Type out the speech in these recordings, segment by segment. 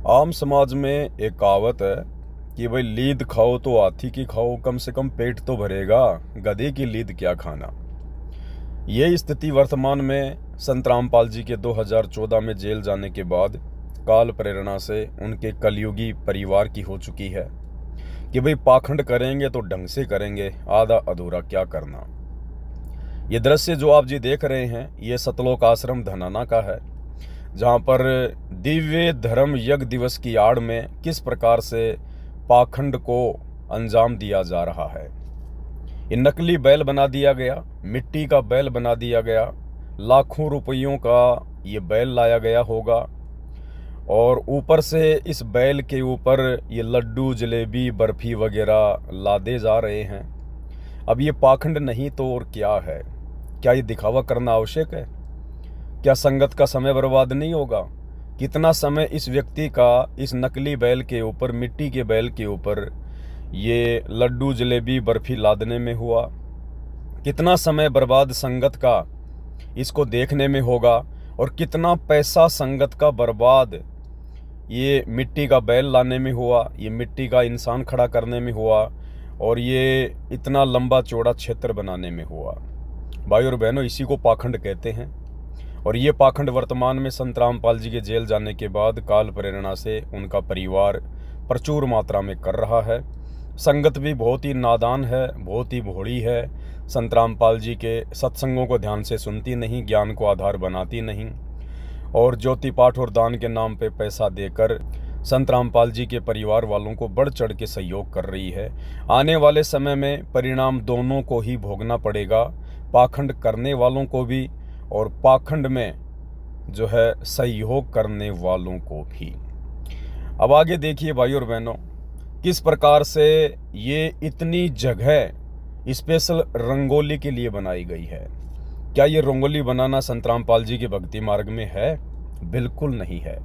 आम समाज में एक कहावत है कि भाई लीद खाओ तो हाथी की खाओ, कम से कम पेट तो भरेगा, गधे की लीद क्या खाना। ये स्थिति वर्तमान में संत रामपाल जी के 2014 में जेल जाने के बाद काल प्रेरणा से उनके कलयुगी परिवार की हो चुकी है कि भाई पाखंड करेंगे तो ढंग से करेंगे, आधा अधूरा क्या करना। ये दृश्य जो आप जी देख रहे हैं ये सतलोक आश्रम धनाना का है, जहाँ पर दिव्य धर्म यज्ञ दिवस की आड़ में किस प्रकार से पाखंड को अंजाम दिया जा रहा है। ये नकली बैल बना दिया गया, मिट्टी का बैल बना दिया गया, लाखों रुपयों का ये बैल लाया गया होगा और ऊपर से इस बैल के ऊपर ये लड्डू जलेबी बर्फी वगैरह लादे जा रहे हैं। अब ये पाखंड नहीं तो और क्या है? क्या ये दिखावा करना आवश्यक है? क्या संगत का समय बर्बाद नहीं होगा? कितना समय इस व्यक्ति का इस नकली बैल के ऊपर, मिट्टी के बैल के ऊपर ये लड्डू जलेबी बर्फी लादने में हुआ? कितना समय बर्बाद संगत का इसको देखने में होगा? और कितना पैसा संगत का बर्बाद ये मिट्टी का बैल लाने में हुआ, ये मिट्टी का इंसान खड़ा करने में हुआ और ये इतना लंबा चौड़ा क्षेत्र बनाने में हुआ। भाई और बहनों, इसी को पाखंड कहते हैं। और ये पाखंड वर्तमान में संत रामपाल जी के जेल जाने के बाद काल प्रेरणा से उनका परिवार प्रचुर मात्रा में कर रहा है। संगत भी बहुत ही नादान है, बहुत ही भोली है। संत रामपाल जी के सत्संगों को ध्यान से सुनती नहीं, ज्ञान को आधार बनाती नहीं और ज्योति पाठ और दान के नाम पे पैसा देकर संत रामपाल जी के परिवार वालों को बढ़ चढ़ के सहयोग कर रही है। आने वाले समय में परिणाम दोनों को ही भोगना पड़ेगा, पाखंड करने वालों को भी और पाखंड में जो है सहयोग करने वालों को भी। अब आगे देखिए भाई और बहनों, किस प्रकार से ये इतनी जगह स्पेशल रंगोली के लिए बनाई गई है। क्या ये रंगोली बनाना संत रामपाल जी के भक्ति मार्ग में है? बिल्कुल नहीं है।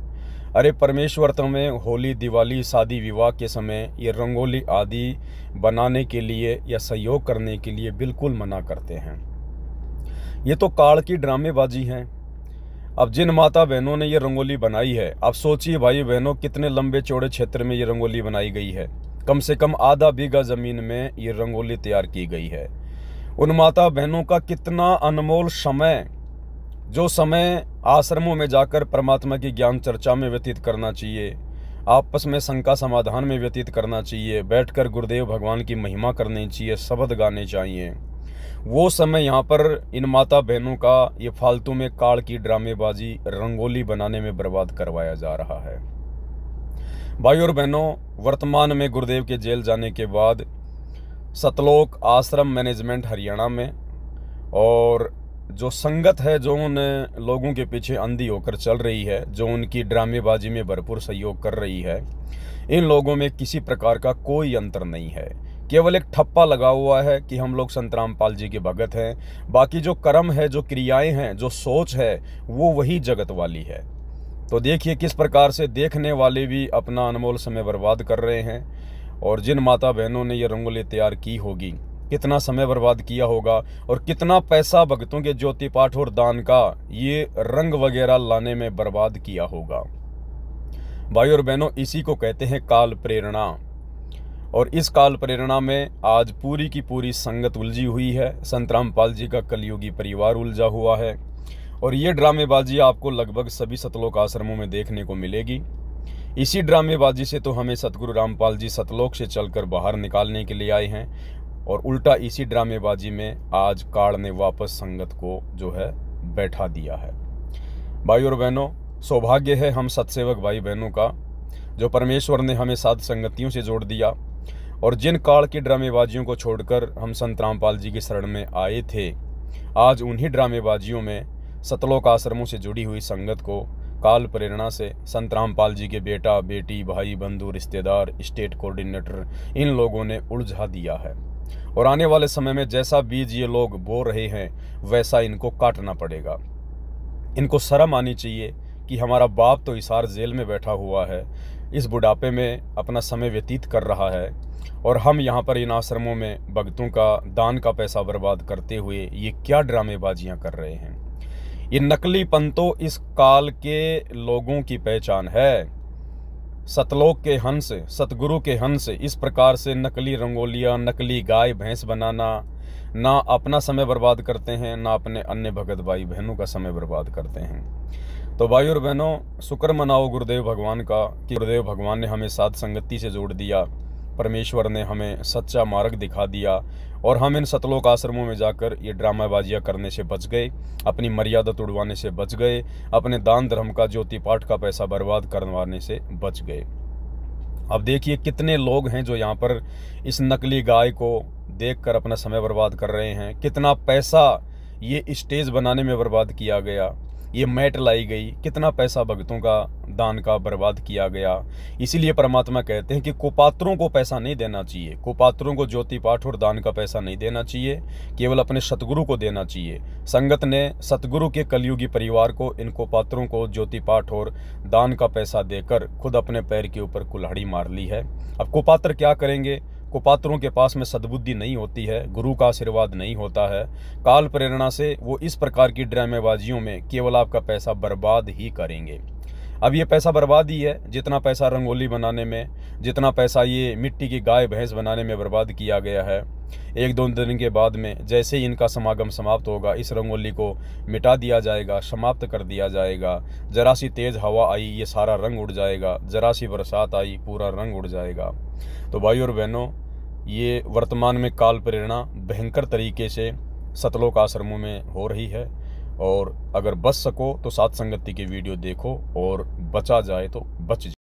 अरे परमेश्वर तुम्हें होली दिवाली शादी विवाह के समय ये रंगोली आदि बनाने के लिए या सहयोग करने के लिए बिल्कुल मना करते हैं। ये तो काल की ड्रामेबाजी है। अब जिन माता बहनों ने ये रंगोली बनाई है, आप सोचिए भाई बहनों, कितने लंबे चौड़े क्षेत्र में ये रंगोली बनाई गई है। कम से कम आधा बीघा जमीन में ये रंगोली तैयार की गई है। उन माता बहनों का कितना अनमोल समय, जो समय आश्रमों में जाकर परमात्मा की ज्ञान चर्चा में व्यतीत करना चाहिए, आपस में शंका समाधान में व्यतीत करना चाहिए, बैठकर गुरुदेव भगवान की महिमा करनी चाहिए, शब्द गाने चाहिए, वो समय यहाँ पर इन माता बहनों का ये फालतू में काल की ड्रामेबाजी रंगोली बनाने में बर्बाद करवाया जा रहा है। भाई और बहनों, वर्तमान में गुरुदेव के जेल जाने के बाद सतलोक आश्रम मैनेजमेंट हरियाणा में और जो संगत है, जो उन लोगों के पीछे अंधी होकर चल रही है, जो उनकी ड्रामेबाजी में भरपूर सहयोग कर रही है, इन लोगों में किसी प्रकार का कोई अंतर नहीं है। केवल एक ठप्पा लगा हुआ है कि हम लोग संत रामपाल जी के भगत हैं। बाकी जो कर्म है, जो क्रियाएं हैं, जो सोच है, वो वही जगत वाली है। तो देखिए किस प्रकार से देखने वाले भी अपना अनमोल समय बर्बाद कर रहे हैं। और जिन माता बहनों ने ये रंगोली तैयार की होगी, कितना समय बर्बाद किया होगा और कितना पैसा भक्तों के ज्योति पाठ और दान का ये रंग वगैरह लाने में बर्बाद किया होगा। भाई और बहनों, इसी को कहते हैं काल प्रेरणा। और इस काल प्रेरणा में आज पूरी की पूरी संगत उलझी हुई है। संत रामपाल जी का कलयुगी परिवार उलझा हुआ है और ये ड्रामेबाजी आपको लगभग सभी सतलोक आश्रमों में देखने को मिलेगी। इसी ड्रामेबाजी से तो हमें सतगुरु रामपाल जी सतलोक से चलकर बाहर निकालने के लिए आए हैं और उल्टा इसी ड्रामेबाजी में आज काल ने वापस संगत को जो है बैठा दिया है। भाई और बहनों, सौभाग्य है हम सत्सेवक भाई बहनों का, जो परमेश्वर ने हमें साध संगतियों से जोड़ दिया और जिन काल की ड्रामेबाजियों को छोड़कर हम संत रामपाल जी की शरण में आए थे, आज उन्हीं ड्रामेबाजियों में सतलोक आश्रमों से जुड़ी हुई संगत को काल प्रेरणा से संत रामपाल जी के बेटा बेटी भाई बंधु रिश्तेदार स्टेट कोऑर्डिनेटर इन लोगों ने उलझा दिया है। और आने वाले समय में जैसा बीज ये लोग बो रहे हैं वैसा इनको काटना पड़ेगा। इनको शर्म आनी चाहिए कि हमारा बाप तो हिसार जेल में बैठा हुआ है, इस बुढ़ापे में अपना समय व्यतीत कर रहा है और हम यहाँ पर इन आश्रमों में भक्तों का दान का पैसा बर्बाद करते हुए ये क्या ड्रामेबाजियाँ कर रहे हैं। ये नकलीपन तो इस काल के लोगों की पहचान है। सतलोक के हंस, सतगुरु के हंस इस प्रकार से नकली रंगोलियाँ, नकली गाय भैंस बनाना, ना अपना समय बर्बाद करते हैं, ना अपने अन्य भगत भाई बहनों का समय बर्बाद करते हैं। तो भाई और बहनों, शुक्र मनाओ गुरुदेव भगवान का कि गुरुदेव भगवान ने हमें साध संगति से जोड़ दिया, परमेश्वर ने हमें सच्चा मार्ग दिखा दिया और हम इन सतलोक आश्रमों में जाकर ये ड्रामाबाजियाँ करने से बच गए, अपनी मर्यादा तोड़वाने से बच गए, अपने दान धर्म का ज्योति पाठ का पैसा बर्बाद करवाने से बच गए। अब देखिए कितने लोग हैं जो यहाँ पर इस नकली गाय को देखकर अपना समय बर्बाद कर रहे हैं। कितना पैसा ये स्टेज बनाने में बर्बाद किया गया, ये मैट लाई गई, कितना पैसा भक्तों का दान का बर्बाद किया गया। इसीलिए परमात्मा कहते हैं कि कुपात्रों को पैसा नहीं देना चाहिए, कुपात्रों को ज्योति पाठ और दान का पैसा नहीं देना चाहिए, केवल अपने सतगुरु को देना चाहिए। संगत ने सतगुरु के कलयुगी परिवार को, इन कुपात्रों को ज्योति पाठ और दान का पैसा देकर खुद अपने पैर के ऊपर कुल्हाड़ी मार ली है। अब कुपात्र क्या करेंगे? कुपात्रों के पास में सद्बुद्धि नहीं होती है, गुरु का आशीर्वाद नहीं होता है, काल प्रेरणा से वो इस प्रकार की ड्रामेबाजियों में केवल आपका पैसा बर्बाद ही करेंगे। अब ये पैसा बर्बाद ही है, जितना पैसा रंगोली बनाने में, जितना पैसा ये मिट्टी की गाय भैंस बनाने में बर्बाद किया गया है। एक दो दिन के बाद में जैसे ही इनका समागम समाप्त होगा, इस रंगोली को मिटा दिया जाएगा, समाप्त कर दिया जाएगा। जरा सी तेज हवा आई, ये सारा रंग उड़ जाएगा, जरा सी बरसात आई, पूरा रंग उड़ जाएगा। तो भाई और बहनों, ये वर्तमान में काल प्रेरणा भयंकर तरीके से सतलोक आश्रमों में हो रही है। और अगर बच सको तो साथ संगति की वीडियो देखो और बचा जाए तो बच जाए।